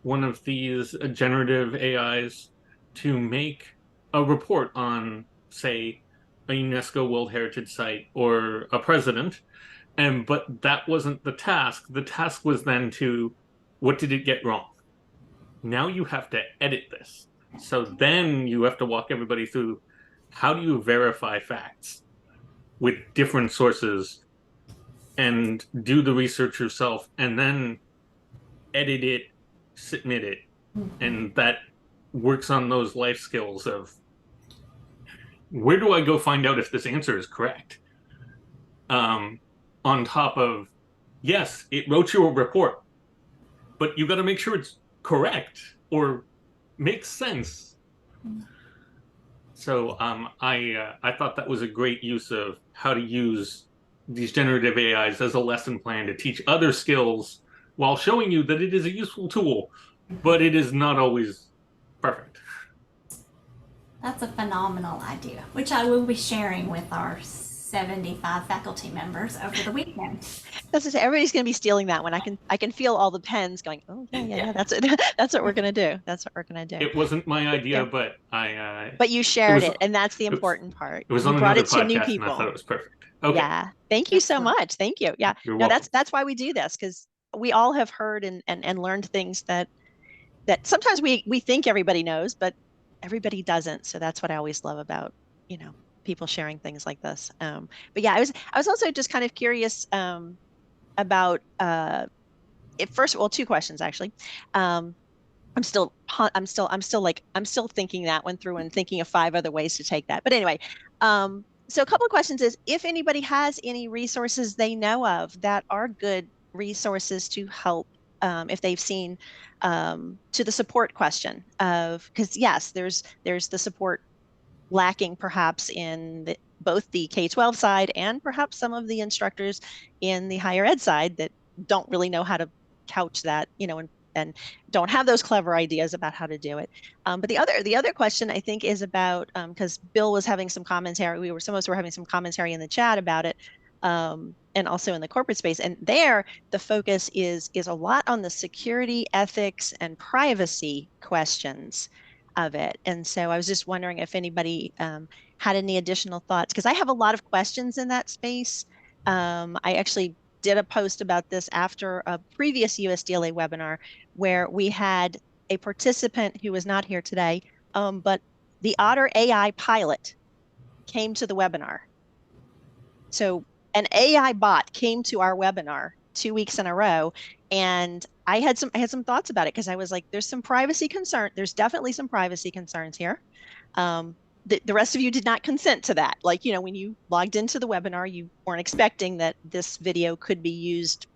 one of these generative AIs to make a report on, say, a UNESCO World Heritage Site or a president. But that wasn't the task. The task was then to, what did it get wrong? Now you have to edit this. So then you have to walk everybody through, how do you verify facts with different sources and do the research yourself, and then edit it, submit it. And that works on those life skills of, where do I go find out if this answer is correct? On top of, yes, it wrote you a report, but you got to make sure it's correct or makes sense. So I thought that was a great use of how to use these generative AIs as a lesson plan to teach other skills, while showing you that it is a useful tool, but it is not always perfect. That's a phenomenal idea, which I will be sharing with our 75 faculty members over the weekend. That's to say, everybody's going to be stealing that one. I can feel all the pens going, oh yeah, that's it. That's what we're going to do. That's what we're going to do. It wasn't my idea, but but you shared it, and that's the important part. It was you on brought another it to new podcast, people. and I thought it was perfect. Okay. Yeah. Thank you so much. Thank you. Yeah. You're No, welcome. that's why we do this, because we all have heard and learned things that sometimes we think everybody knows, but everybody doesn't. So that's what I always love about, people sharing things like this. But yeah, I was also just kind of curious about first of all, two questions actually. I'm still thinking that one through and thinking of 5 other ways to take that. But anyway, so a couple of questions is, if anybody has any resources they know of that are good resources to help, if they've seen, to the support question of, because yes, there's the support lacking perhaps in both the K-12 side and perhaps some of the instructors in the higher ed side that don't really know how to couch that, and don't have those clever ideas about how to do it. But the other question I think is about, because Bill was having some commentary, some of us were having some commentary in the chat about it, and also in the corporate space. And there, the focus is a lot on the security, ethics, and privacy questions of it. And so I was just wondering if anybody had any additional thoughts, because I have a lot of questions in that space. I actually did a post about this after a previous USDLA webinar where we had a participant who was not here today, but the Otter AI pilot came to the webinar. So an AI bot came to our webinar 2 weeks in a row. And I had some thoughts about it because I was like, there's some privacy concern. There's definitely some privacy concerns here. The rest of you did not consent to that. Like, you know, when you logged into the webinar, you weren't expecting that this video could be used.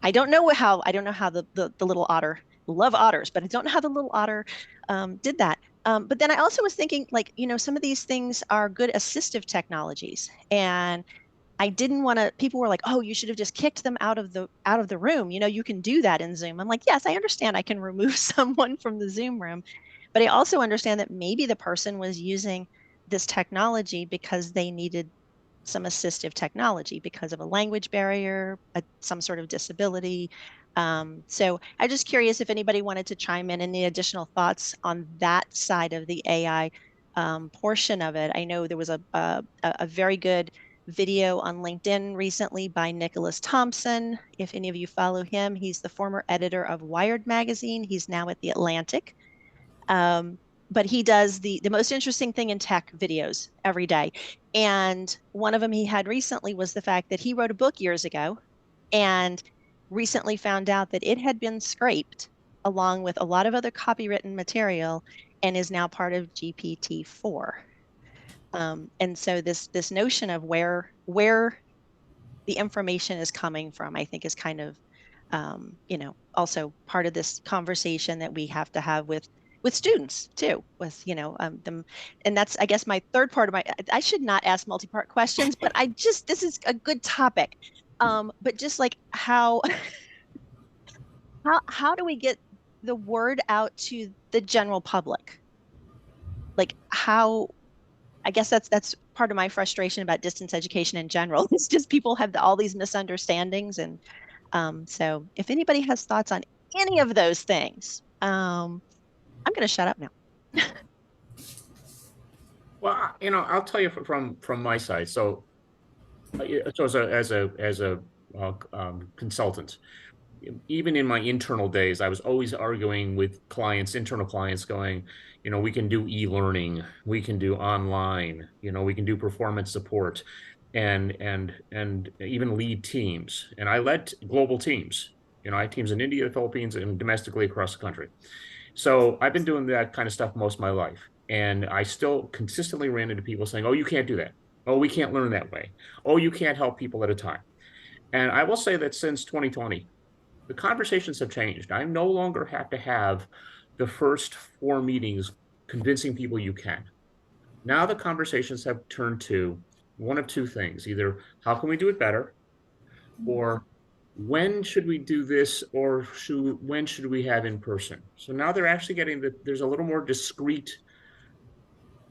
I don't know how the little otter, love otters, but I don't know how the little otter did that. But then I also was thinking, like, you know, some of these things are good assistive technologies, and I didn't want to. People were like, "Oh, you should have just kicked them out of the room." You know, you can do that in Zoom. I'm like, yes, I understand. I can remove someone from the Zoom room, but I also understand that maybe the person was using this technology because they needed some assistive technology because of a language barrier, some sort of disability. So I'm just curious if anybody wanted to chime in any additional thoughts on that side of the AI portion of it. I know there was a very good video on LinkedIn recently by Nicholas Thompson. If any of you follow him, he's the former editor of Wired magazine. He's now at The Atlantic. But he does the most interesting thing in tech videos every day. And one of them he had recently was the fact that he wrote a book years ago and recently found out that it had been scraped along with a lot of other copywritten material and is now part of GPT-4. And so this notion of where the information is coming from, I think is kind of, you know, also part of this conversation that we have to have with students too, with, you know, them. And that's, I guess, my third part of I should not ask multi-part questions, but this is a good topic. But just like how do we get the word out to the general public? Like how, I guess that's part of my frustration about distance education in general. It's just people have all these misunderstandings. And so if anybody has thoughts on any of those things, I'm going to shut up now. Well, you know, I'll tell you from my side. So as a consultant, even in my internal days, I was always arguing with clients, internal clients, going, you know, we can do e-learning, we can do online, you know, we can do performance support, and even lead teams. And I led global teams. You know, I had teams in India, the Philippines, and domestically across the country. So I've been doing that kind of stuff most of my life. And I still consistently ran into people saying, oh, you can't do that. Oh, we can't learn that way. Oh, you can't help people at a time. And I will say that since 2020, the conversations have changed. I no longer have to have the first 4 meetings convincing people you can. Now the conversations have turned to one of 2 things. Either how can we do it better, or when should we do this, or when should we have in person? So now they're actually getting there's a little more discrete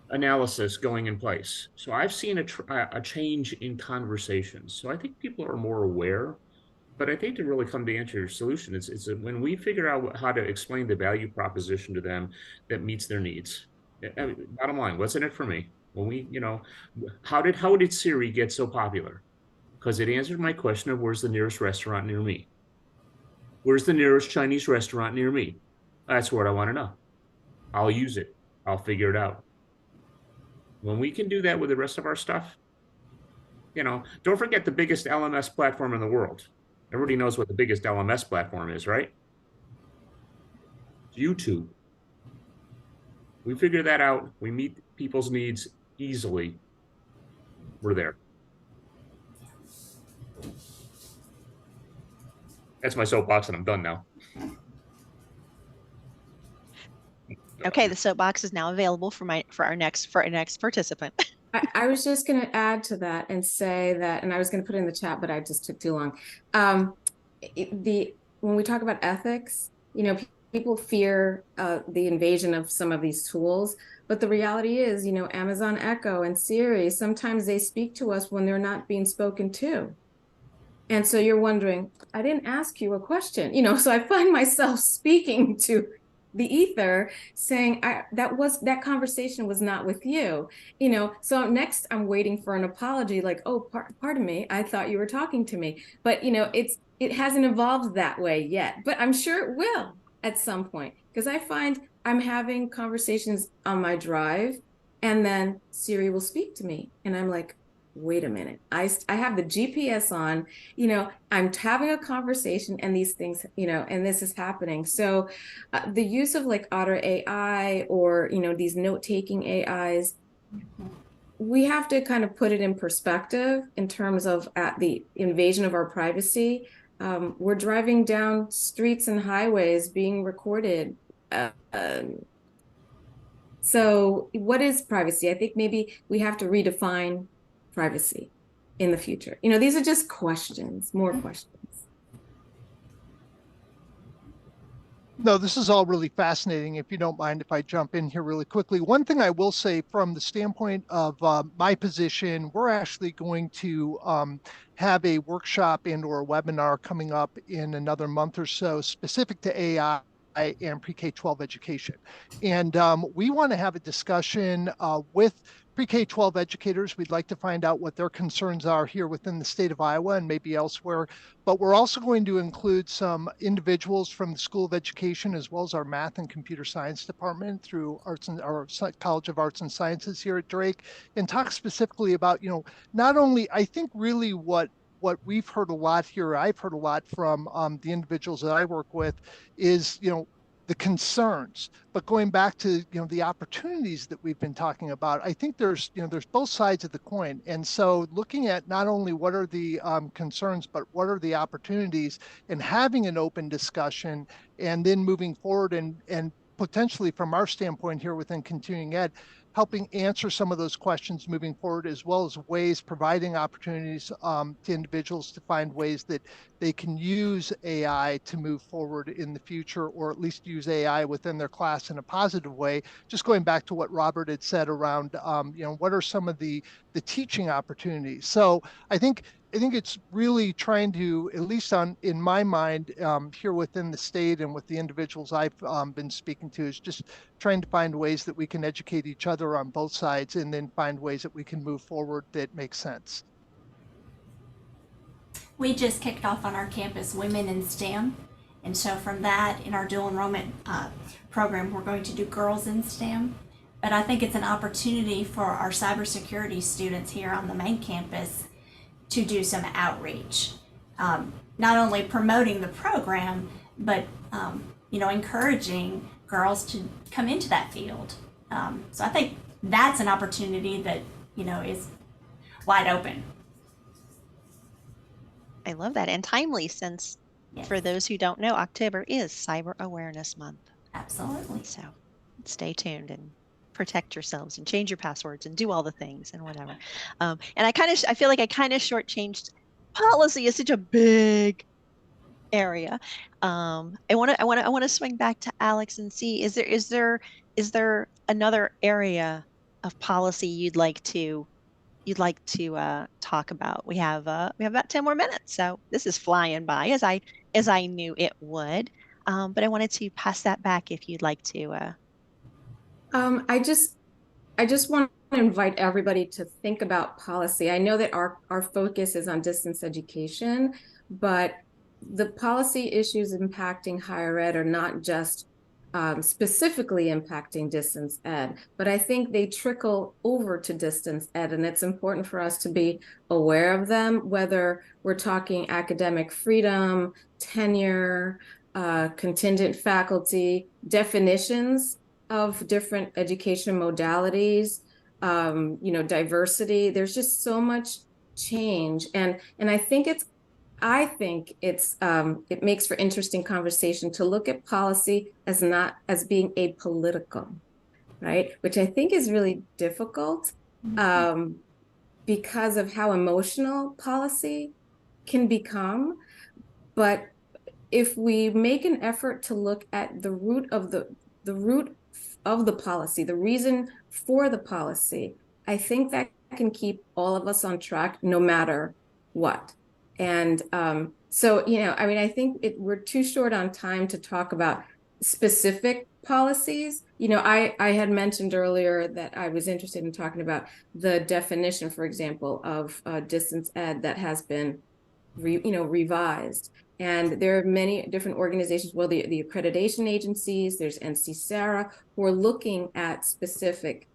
analysis going in place. So I've seen a change in conversations. So I think people are more aware, but I think to really come to answer your solution, it's when we figure out how to explain the value proposition to them that meets their needs. I mean, bottom line, what's in it for me? When we, you know, how did Siri get so popular? Because it answered my question of where's the nearest restaurant near me? Where's the nearest Chinese restaurant near me? That's what I want to know. I'll use it. I'll figure it out. When we can do that with the rest of our stuff, you know, don't forget the biggest LMS platform in the world. Everybody knows what the biggest LMS platform is, right? It's YouTube. We figure that out. We meet people's needs easily. We're there. That's my soapbox, and I'm done now. Okay, the soapbox is now available for our next participant. I was just going to add to that and say that, and I was going to put it in the chat, but I just took too long. When we talk about ethics, you know, people fear the invasion of some of these tools, but the reality is, you know, Amazon Echo and Siri, sometimes they speak to us when they're not being spoken to. And so you're wondering, I didn't ask you a question, you know, so I find myself speaking to the ether saying that conversation was not with you, you know. So next I'm waiting for an apology, like, oh, pardon me, I thought you were talking to me. But, you know, it hasn't evolved that way yet, but I'm sure it will at some point, because I find I'm having conversations on my drive and then Siri will speak to me and I'm like, wait a minute, I have the GPS on, I'm having a conversation and these things, and this is happening. So the use of like Otter AI or, these note-taking AIs, we have to kind of put it in perspective in terms of the invasion of our privacy. We're driving down streets and highways being recorded. So what is privacy? I think maybe we have to redefine privacy in the future. These are just questions, more questions. No, this is all really fascinating. If you don't mind if I jump in here really quickly. One thing I will say from the standpoint of my position, we're actually going to have a workshop and or a webinar coming up in another month or so specific to AI and pre-K-12 education. And we want to have a discussion with pre-K-12 educators. We'd like to find out what their concerns are here within the state of Iowa and maybe elsewhere. But we're also going to include some individuals from the School of Education as well as our Math and Computer Science Department through our College of Arts and Sciences here at Drake, and talk specifically about, not only, I think really what we've heard a lot here, I've heard a lot from the individuals that I work with is, the concerns, but going back to, the opportunities that we've been talking about, I think there's both sides of the coin. And so looking at not only what are the concerns, but what are the opportunities, and having an open discussion, and then moving forward and potentially from our standpoint here within continuing ed, helping answer some of those questions moving forward, as well as providing opportunities to individuals to find ways that they can use AI to move forward in the future, or at least use AI within their class in a positive way. Just going back to what Robert had said around, what are some of the teaching opportunities? So I think it's really trying to, at least in my mind, here within the state and with the individuals I've been speaking to, is just trying to find ways that we can educate each other on both sides, and then find ways that we can move forward that make sense. We just kicked off on our campus Women in STEM. And so from that, in our dual enrollment program, we're going to do Girls in STEM. But I think it's an opportunity for our cybersecurity students here on the main campus to do some outreach. Not only promoting the program, but encouraging girls to come into that field. So I think that's an opportunity that, is wide open. I love that, and timely, since Yes. for those who don't know, October is Cyber Awareness Month. Absolutely. So stay tuned and protect yourselves and change your passwords and do all the things and whatever. And I feel like I kind of shortchanged. Policy is such a big area. I want to swing back to Alex and see, is there another area of policy you'd like to talk about? We have about 10 more minutes, so this is flying by, as I knew it would. But I wanted to pass that back if you'd like to. I just want to invite everybody to think about policy. I know that our focus is on distance education, but the policy issues impacting higher ed are not just specifically impacting distance ed, but I think they trickle over to distance ed, and it's important for us to be aware of them, whether we're talking academic freedom, tenure, contingent faculty, definitions of different education modalities, diversity. There's just so much change, and I think it makes for interesting conversation to look at policy as not as being apolitical, right? Which I think is really difficult because of how emotional policy can become. But if we make an effort to look at the root of the policy, the reason for the policy, I think that can keep all of us on track no matter what. And so, I think we're too short on time to talk about specific policies. I had mentioned earlier that I was interested in talking about the definition, for example, of distance ed that has been, revised. And there are many different organizations, well, the accreditation agencies, there's NC SARA, who are looking at specific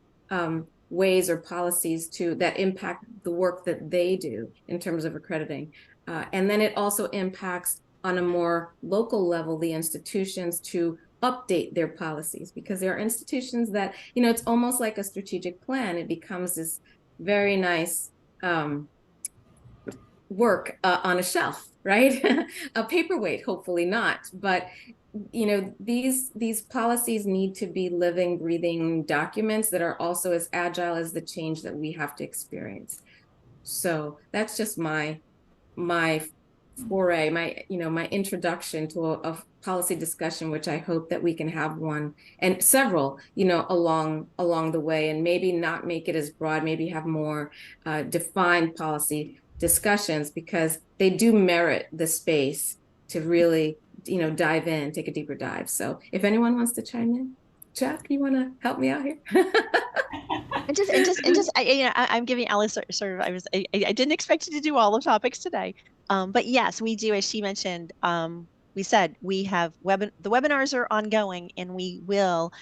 ways or policies that impact the work that they do in terms of accrediting. And then it also impacts on a more local level, the institutions to update their policies, because there are institutions that, it's almost like a strategic plan. It becomes this very nice work on a shelf, right? A paperweight, hopefully not. But these policies need to be living, breathing documents that are also as agile as the change that we have to experience. So that's just my foray, my introduction to a policy discussion, which I hope that we can have one and several, along the way, and maybe not make it as broad, maybe have more defined policy discussions, because they do merit the space to really, dive in, take a deeper dive. So if anyone wants to chime in, Chuck, you want to help me out here? I'm giving Alice sort of, I didn't expect you to do all the topics today. But yes, we do, as she mentioned, we said we have the webinars are ongoing, and we will,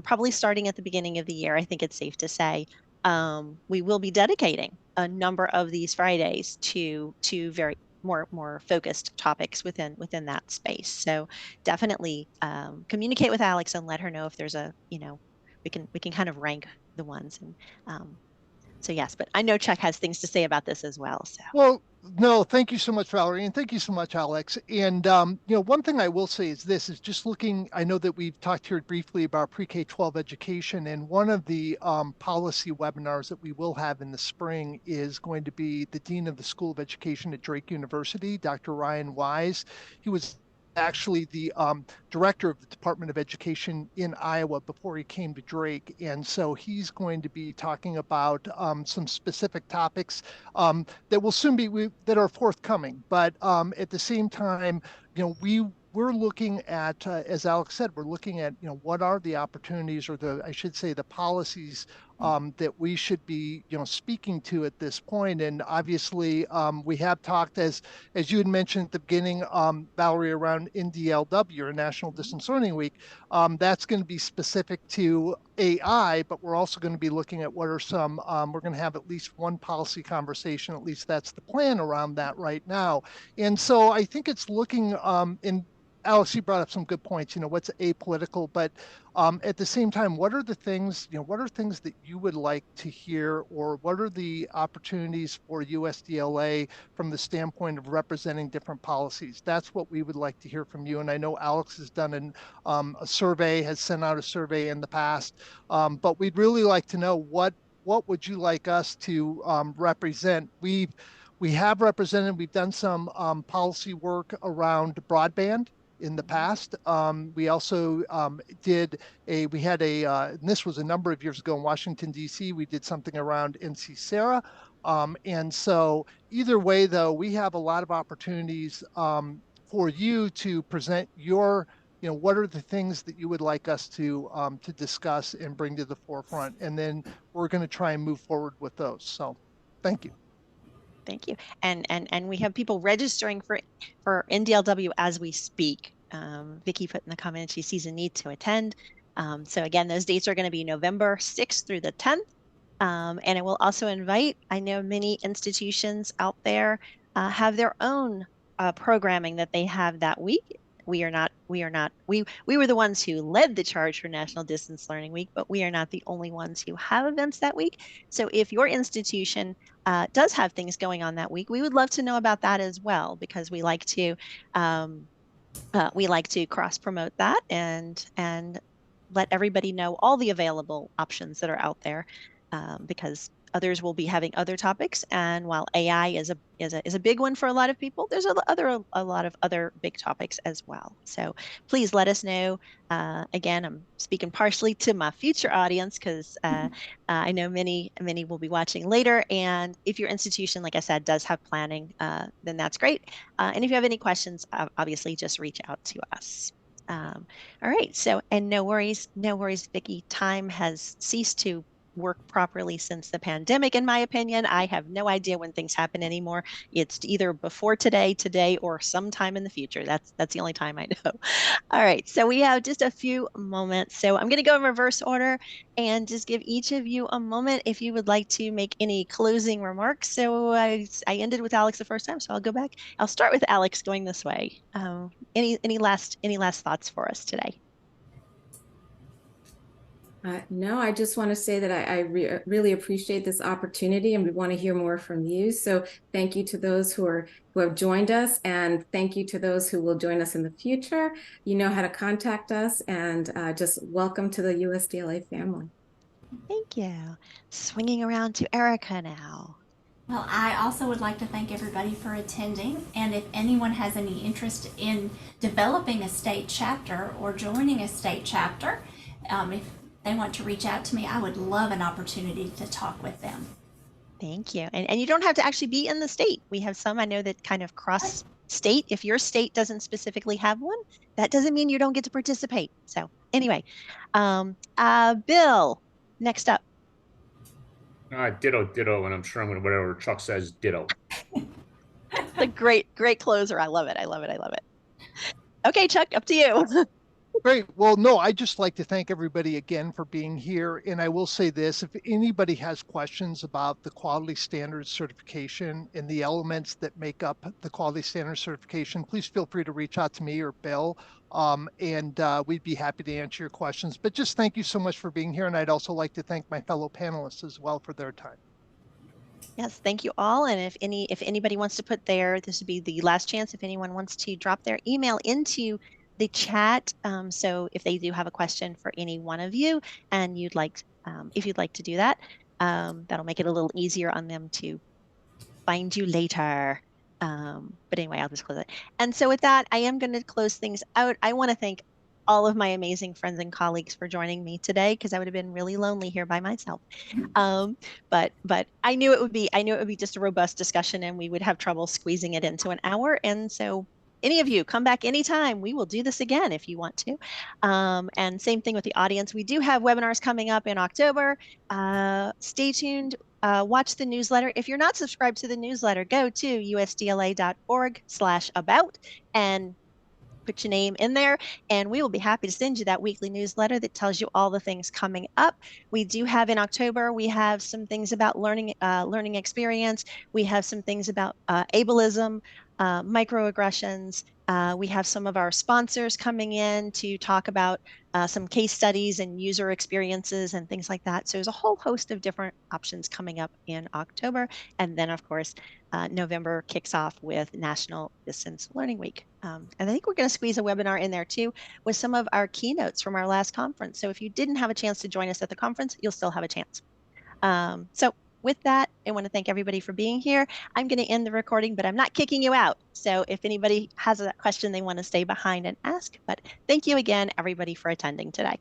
probably starting at the beginning of the year, I think it's safe to say, we will be dedicating a number of these Fridays to very more focused topics within that space. So definitely communicate with Alex and let her know if there's we can kind of rank the ones. And so yes, but I know Chuck has things to say about this as well. So Well, no, thank you so much, Valerie, and thank you so much, Alex. And one thing I will say is this: is just looking. I know that we've talked here briefly about pre-K-12 education, and one of the policy webinars that we will have in the spring is going to be the Dean of the School of Education at Drake University, Dr. Ryan Wise. He was actually the director of the Department of Education in Iowa before he came to Drake. And so he's going to be talking about some specific topics that will soon be, that are forthcoming. But at the same time, we're looking at, as Alex said, we're looking at, what are the opportunities, or I should say the policies that we should be, speaking to at this point. And obviously, we have talked, as you had mentioned at the beginning, Valerie, around NDLW, or National Distance Learning Week. That's going to be specific to AI, but we're also going to be looking at what are some, we're going to have at least one policy conversation, at least that's the plan around that right now. And so I think it's looking in, Alex, you brought up some good points, what's apolitical, but at the same time, what are the things, what are things that you would like to hear, or what are the opportunities for USDLA from the standpoint of representing different policies? That's what we would like to hear from you. And I know Alex has done a survey, has sent out a survey in the past, but we'd really like to know what would you like us to represent? We have represented, we've done some policy work around broadband in the past. We also and this was a number of years ago in Washington, D.C., we did something around NC Sarah. And so either way, though, we have a lot of opportunities for you to present your, what are the things that you would like us to discuss and bring to the forefront. And then we're going to try and move forward with those. So thank you. thank you. And we have people registering for NDLW as we speak. Vicki put in the comments she sees a need to attend. So again, those dates are going to be November 6th through the 10th. And it will also invite, I know many institutions out there have their own programming that they have that week. We were the ones who led the charge for National Distance Learning Week, but we are not the only ones who have events that week. So if your institution does have things going on that week, we would love to know about that as well, because we like to cross promote that and let everybody know all the available options that are out there, because others will be having other topics. And while AI is a big one for a lot of people, there's a lot of other big topics as well. So please let us know. Again, I'm speaking partially to my future audience, because I know many will be watching later. And if your institution, like I said, does have planning, then that's great. And if you have any questions, obviously just reach out to us. All right. So, and no worries, Vicki. Time has ceased to work properly since the pandemic, in my opinion. I have no idea when things happen anymore. It's either before today, or sometime in the future. That's the only time I know. All right, so we have just a few moments. So I'm going to go in reverse order and just give each of you a moment if you would like to make any closing remarks. So I ended with Alex the first time, so I'll go back. I'll start with Alex going this way. Any last thoughts for us today? No, I just want to say that I really appreciate this opportunity, and we want to hear more from you. So thank you to those who have joined us, and thank you to those who will join us in the future. You know how to contact us, and just welcome to the USDLA family. Thank you. Swinging around to Erica now. Well, I also would like to thank everybody for attending, and if anyone has any interest in developing a state chapter or joining a state chapter, if they want to reach out to me, I would love an opportunity to talk with them. Thank you. And you don't have to actually be in the state. We have some, I know, that kind of cross state. If your state doesn't specifically have one, that doesn't mean you don't get to participate. So anyway, Bill, next up. Ditto, and I'm sure I'm going to, whatever Chuck says, ditto. The great closer. I love it. Okay, Chuck, up to you. Great. Well, no, I'd just like to thank everybody again for being here. And I will say this, if anybody has questions about the quality standards certification and the elements that make up the quality standards certification, please feel free to reach out to me or Bill, and we'd be happy to answer your questions. But just thank you so much for being here. And I'd also like to thank my fellow panelists as well for their time. Yes, thank you all. And if anybody wants to put this would be the last chance, if anyone wants to drop their email into the chat. So if they do have a question for any one of you, and if you'd like to do that, that'll make it a little easier on them to find you later. But anyway, I'll just close it. And so with that, I am going to close things out. I want to thank all of my amazing friends and colleagues for joining me today, because I would have been really lonely here by myself. But I knew it would be just a robust discussion, and we would have trouble squeezing it into an hour. And so any of you come back anytime. We will do this again if you want to. And same thing with the audience. We do have webinars coming up in October. Stay tuned. Watch the newsletter. If you're not subscribed to the newsletter, go to usdla.org/about and put your name in there, and we will be happy to send you that weekly newsletter that tells you all the things coming up. We do have in October, we have some things about learning experience. We have some things about ableism, microaggressions. We have some of our sponsors coming in to talk about some case studies and user experiences and things like that. So there's a whole host of different options coming up in October. And then, of course, November kicks off with National Distance Learning Week. And I think we're going to squeeze a webinar in there too with some of our keynotes from our last conference. So if you didn't have a chance to join us at the conference, you'll still have a chance. So with that, I want to thank everybody for being here. I'm going to end the recording, but I'm not kicking you out. So if anybody has a question they want to stay behind and ask, but thank you again, everybody, for attending today.